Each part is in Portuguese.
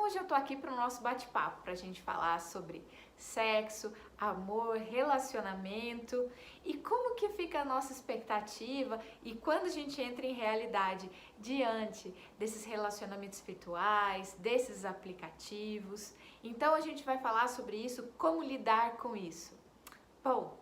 hoje eu tô aqui para o nosso bate-papo, para a gente falar sobre sexo, amor, relacionamento e como que fica a nossa expectativa e quando a gente entra em realidade diante desses relacionamentos virtuais, desses aplicativos. Então a gente vai falar sobre isso, como lidar com isso. Bom,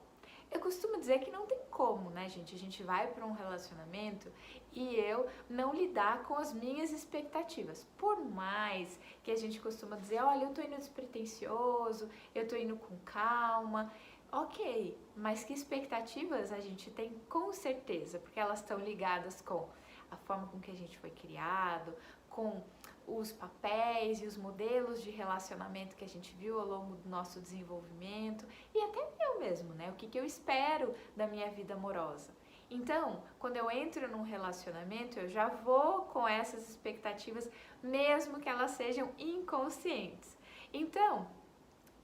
eu costumo dizer que não tem como, né, gente? A gente vai para um relacionamento e eu não lidar com as minhas expectativas. Por mais que a gente costuma dizer, olha, eu tô indo despretensioso, eu tô indo com calma. Ok, mas que expectativas a gente tem com certeza, porque elas estão ligadas com a forma com que a gente foi criado, com os papéis e os modelos de relacionamento que a gente viu ao longo do nosso desenvolvimento e até eu mesmo, né? O que eu espero da minha vida amorosa. Então, quando eu entro num relacionamento, eu já vou com essas expectativas, mesmo que elas sejam inconscientes. Então,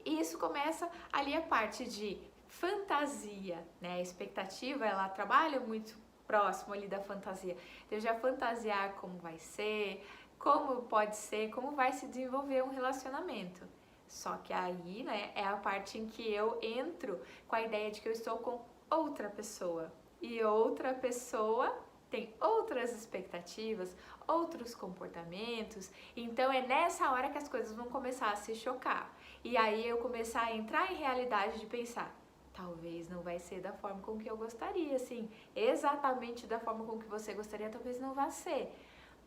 isso começa ali a parte de fantasia, né? A expectativa, ela trabalha muito próximo ali da fantasia. Eu já fantasiar como vai ser, como pode ser, como vai se desenvolver um relacionamento. Só que aí, né, é a parte em que eu entro com a ideia de que eu estou com outra pessoa. E outra pessoa tem outras expectativas, outros comportamentos. Então é nessa hora que as coisas vão começar a se chocar. E aí eu começar a entrar em realidade de pensar, talvez não vai ser da forma com que eu gostaria, assim, exatamente da forma com que você gostaria, talvez não vá ser.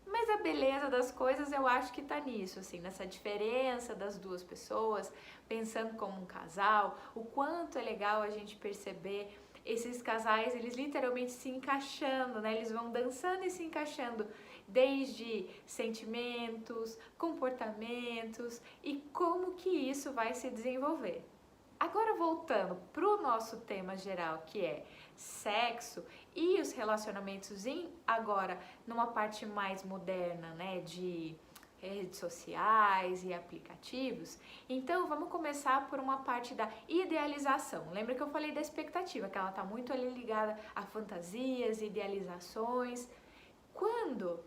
Mas a beleza das coisas eu acho que tá nisso, assim, nessa diferença das duas pessoas, pensando como um casal, o quanto é legal a gente perceber esses casais, eles literalmente se encaixando, né? Eles vão dançando e se encaixando desde sentimentos, comportamentos e como que isso vai se desenvolver. Agora voltando para o nosso tema geral, que é sexo e os relacionamentos agora numa parte mais moderna, né, de redes sociais e aplicativos. Então vamos começar por uma parte da idealização. Lembra que eu falei da expectativa, que ela está muito ali ligada a fantasias, idealizações. Quando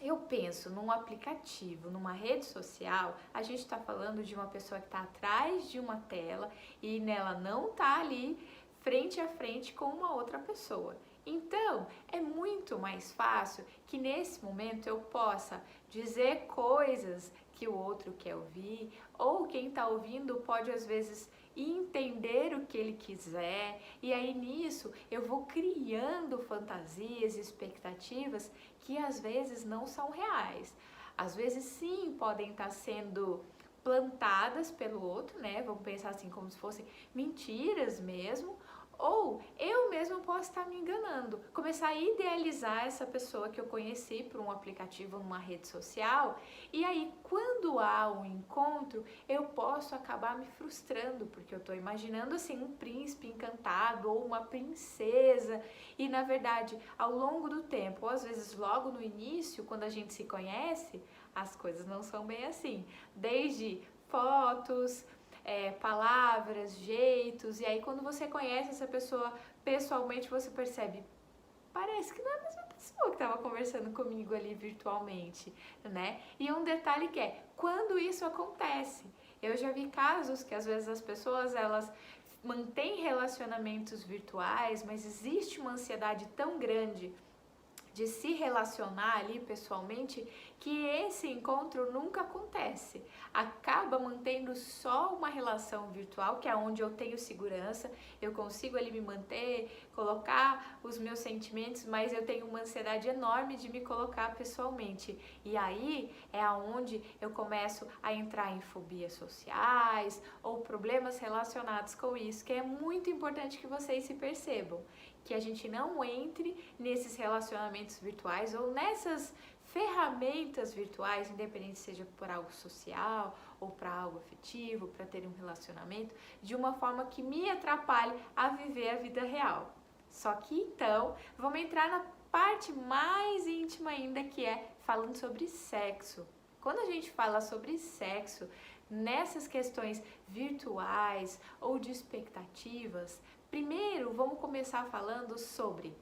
eu penso num aplicativo, numa rede social, a gente está falando de uma pessoa que está atrás de uma tela e nela não está ali frente a frente com uma outra pessoa. Então, é muito mais fácil que nesse momento eu possa dizer coisas que o outro quer ouvir, ou quem está ouvindo pode às vezes entender o que ele quiser, e aí nisso eu vou criando fantasias, expectativas que às vezes não são reais. Às vezes sim podem estar sendo plantadas pelo outro, né? Vamos pensar assim como se fossem mentiras mesmo, ou eu mesmo posso estar me enganando, começar a idealizar essa pessoa que eu conheci por um aplicativo, numa rede social, e aí quando há um encontro, eu posso acabar me frustrando, porque eu estou imaginando assim um príncipe encantado ou uma princesa, e na verdade, ao longo do tempo, ou às vezes logo no início, quando a gente se conhece, as coisas não são bem assim, desde fotos, palavras, jeitos, e aí quando você conhece essa pessoa pessoalmente, você percebe, parece que não é a mesma pessoa que estava conversando comigo ali virtualmente, né? E um detalhe que é, quando isso acontece, eu já vi casos que às vezes as pessoas, elas mantêm relacionamentos virtuais, mas existe uma ansiedade tão grande de se relacionar ali pessoalmente, que esse encontro nunca acontece. Acaba mantendo só uma relação virtual, que é onde eu tenho segurança, eu consigo ali me manter, colocar os meus sentimentos, mas eu tenho uma ansiedade enorme de me colocar pessoalmente. E aí é aonde eu começo a entrar em fobias sociais ou problemas relacionados com isso, que é muito importante que vocês se percebam, que a gente não entre nesses relacionamentos virtuais ou nessas ferramentas virtuais, independente seja por algo social ou para algo afetivo, para ter um relacionamento, de uma forma que me atrapalhe a viver a vida real. Só que então, vamos entrar na parte mais íntima ainda, que é falando sobre sexo. Quando a gente fala sobre sexo, nessas questões virtuais ou de expectativas, primeiro vamos começar falando sobre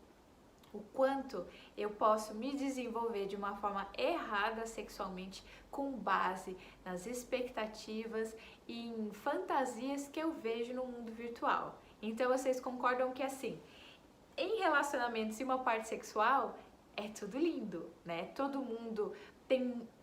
o quanto eu posso me desenvolver de uma forma errada sexualmente com base nas expectativas e em fantasias que eu vejo no mundo virtual. Então vocês concordam que assim, em relacionamentos e uma parte sexual é tudo lindo, né? Todo mundo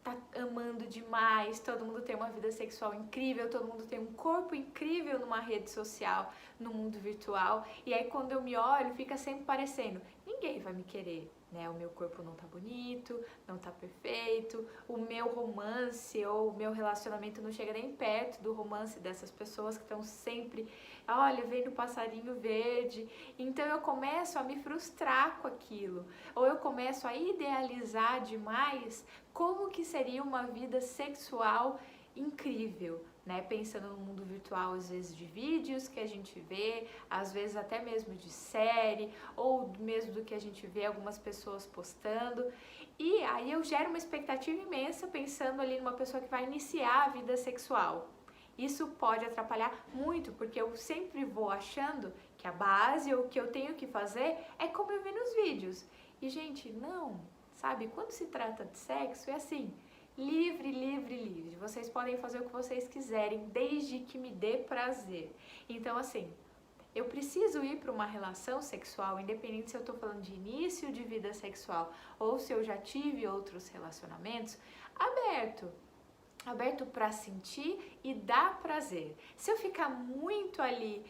tá amando demais, todo mundo tem uma vida sexual incrível, todo mundo tem um corpo incrível numa rede social, no mundo virtual. E aí quando eu me olho, fica sempre parecendo, ninguém vai me querer, né? O meu corpo não tá bonito, não tá perfeito, o meu romance ou o meu relacionamento não chega nem perto do romance dessas pessoas que estão sempre, olha, vendo o passarinho verde. Então eu começo a me frustrar com aquilo, ou eu começo a idealizar demais como que seria uma vida sexual incrível, né? Pensando no mundo virtual, às vezes de vídeos que a gente vê, às vezes até mesmo de série, ou mesmo do que a gente vê algumas pessoas postando. E aí eu gero uma expectativa imensa pensando ali numa pessoa que vai iniciar a vida sexual. Isso pode atrapalhar muito, porque eu sempre vou achando que a base ou o que eu tenho que fazer é como eu vi nos vídeos. E, gente, não, sabe? Quando se trata de sexo, é assim, livre, livre, livre. Vocês podem fazer o que vocês quiserem, desde que me dê prazer. Então, assim, eu preciso ir para uma relação sexual, independente se eu estou falando de início de vida sexual ou se eu já tive outros relacionamentos, aberto para sentir e dar prazer. Se eu ficar muito ali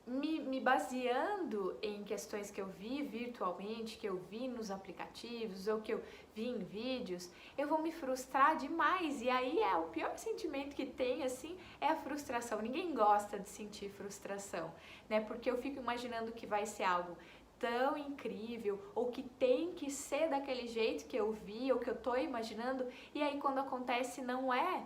me baseando em questões que eu vi virtualmente, que eu vi nos aplicativos ou que eu vi em vídeos, eu vou me frustrar demais. E aí é o pior sentimento que tem, assim, é a frustração. Ninguém gosta de sentir frustração, né? Porque eu fico imaginando que vai ser algo tão incrível, ou que tem que ser daquele jeito que eu vi, ou que eu tô imaginando, e aí quando acontece não é.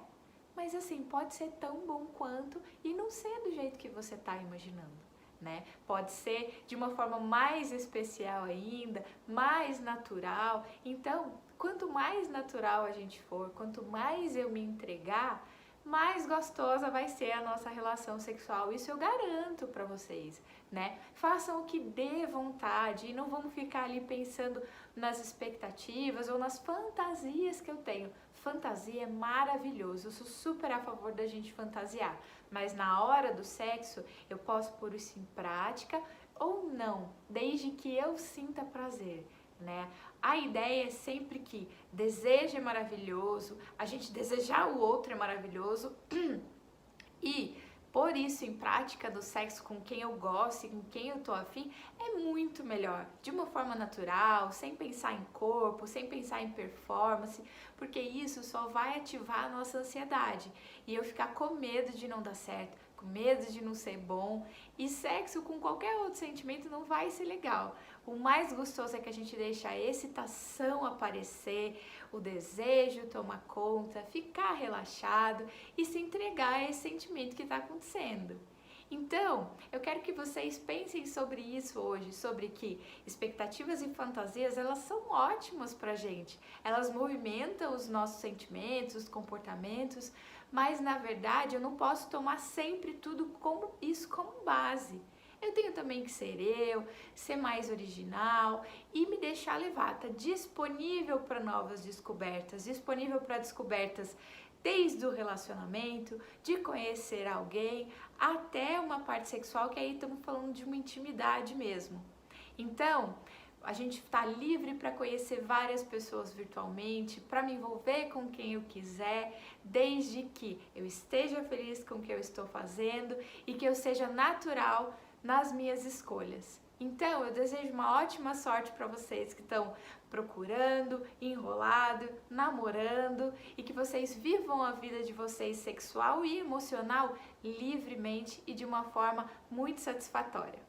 Mas assim, pode ser tão bom quanto e não ser do jeito que você tá imaginando, né? Pode ser de uma forma mais especial ainda, mais natural. Então, quanto mais natural a gente for, quanto mais eu me entregar, mais gostosa vai ser a nossa relação sexual. Isso eu garanto para vocês, né? Façam o que dê vontade e não vamos ficar ali pensando nas expectativas ou nas fantasias que eu tenho. Fantasia é maravilhoso, eu sou super a favor da gente fantasiar, mas na hora do sexo eu posso pôr isso em prática ou não, desde que eu sinta prazer, né? A ideia é sempre que desejo é maravilhoso, a gente desejar o outro é maravilhoso e pôr isso em prática do sexo com quem eu gosto e com quem eu tô afim é muito melhor, de uma forma natural, sem pensar em corpo, sem pensar em performance, porque isso só vai ativar a nossa ansiedade e eu ficar com medo de não dar certo, com medo de não ser bom, e sexo com qualquer outro sentimento não vai ser legal. O mais gostoso é que a gente deixa a excitação aparecer, o desejo tomar conta, ficar relaxado e se entregar a esse sentimento que está acontecendo. Então, eu quero que vocês pensem sobre isso hoje, sobre que expectativas e fantasias, elas são ótimas pra gente. Elas movimentam os nossos sentimentos, os comportamentos, mas na verdade eu não posso tomar sempre tudo como isso como base. Eu tenho também que ser mais original e me deixar levar. Tá disponível para novas descobertas, disponível para descobertas desde o relacionamento, de conhecer alguém, até uma parte sexual, que aí estamos falando de uma intimidade mesmo. Então, a gente está livre para conhecer várias pessoas virtualmente, para me envolver com quem eu quiser, desde que eu esteja feliz com o que eu estou fazendo e que eu seja natural nas minhas escolhas. Então, eu desejo uma ótima sorte para vocês que estão procurando, enrolado, namorando e que vocês vivam a vida de vocês sexual e emocional livremente e de uma forma muito satisfatória.